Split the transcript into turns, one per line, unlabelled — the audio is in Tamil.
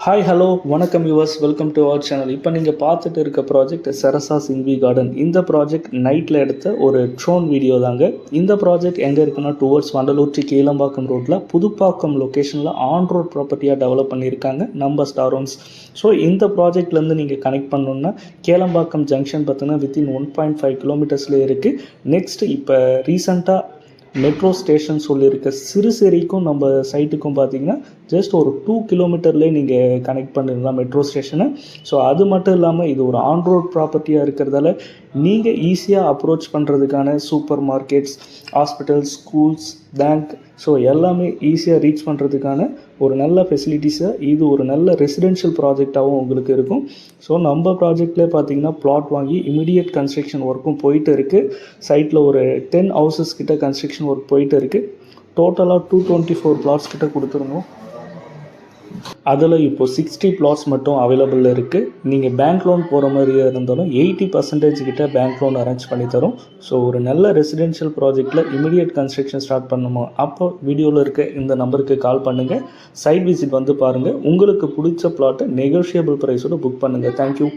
ஹாய் ஹலோ வணக்கம் yours, welcome to our channel. இப்போ நீங்கள் பார்த்துட்டு இருக்க ப்ராஜெக்ட் சரசா சிங்வி கார்டன். இந்த ப்ராஜெக்ட் நைட்டில் எடுத்த ஒரு ட்ரோன் வீடியோ தாங்க. இந்த ப்ராஜெக்ட் எங்கே இருக்குன்னா டுவர்ட்ஸ் வண்டலூர் டு கீழம்பாக்கம் ரோட்டில் புதுப்பாக்கம் லொக்கேஷனில் ஆன் ரோட் ப்ராப்பர்ட்டியாக டெவலப் பண்ணியிருக்காங்க நம்ம ஸ்டார் ஹோம்ஸ். ஸோ இந்த ப்ராஜெக்ட்லேருந்து நீங்கள் கனெக்ட் பண்ணணுன்னா கேளம்பாக்கம் ஜங்ஷன் பார்த்தீங்கன்னா வித்தின் 1.5 கிலோமீட்டர்ஸ்லேயே இருக்குது. நெக்ஸ்ட் இப்போ ரீசெண்டாக மெட்ரோ ஸ்டேஷன் சொல்லியிருக்க சிறுசேரிக்கும் நம்ம சைட்டுக்கும் பார்த்தீங்கன்னா ஜஸ்ட் ஒரு 2 கிலோமீட்டர்லேயே நீங்கள் கனெக்ட் பண்ணிடலாம் மெட்ரோ ஸ்டேஷனை. ஸோ அது மட்டும் இல்லாமல் இது ஒரு ஆன் ரோட் ப்ராப்பர்ட்டியாக இருக்கிறதால நீங்கள் ஈஸியாக அப்ரோச் பண்ணுறதுக்கான super markets, hospitals, schools, bank, so எல்லாமே ஈஸியாக ரீச் பண்ணுறதுக்கான ஒரு நல்ல ஃபெசிலிட்டிஸை இது ஒரு நல்ல ரெசிடென்ஷியல் ப்ராஜெக்டாகவும் உங்களுக்கு இருக்கும். ஸோ நம்ம ப்ராஜெக்ட்லேயே பார்த்தீங்கன்னா பிளாட் வாங்கி இமிடியட் கன்ஸ்ட்ரக்ஷன் ஒர்க்கும் போயிட்டு இருக்குது. சைட்டில் ஒரு 10 ஹவுசஸ் கிட்ட கன்ஸ்ட்ரக்ஷன் ஒர்க் போயிட்டு இருக்குது. டோட்டலாக 224 பிளாட்ஸ் கிட்ட கொடுத்துருந்தோம். அதில் இப்போ 60 பிளாட்ஸ் மட்டும் அவைலபிள் இருக்குது. நீங்கள் பேங்க் லோன் போகிற மாதிரியே இருந்தாலும் 80% கிட்ட பேங்க் லோன் அரேஞ்ச் பண்ணி தரும். ஸோ ஒரு நல்ல ரெசிடென்ஷியல் ப்ராஜெக்டில் இமிடியட் கன்ஸ்ட்ரக்ஷன் ஸ்டார்ட் பண்ணணுமோ அப்போ வீடியோவில் இருக்க இந்த நம்பருக்கு கால் பண்ணுங்கள். சைட் விசிட் வந்து பாருங்கள். உங்களுக்கு பிடிச்ச பிளாட்டை நெகோஷியபிள் ப்ரைஸோடு புக் பண்ணுங்கள். தேங்க்யூ.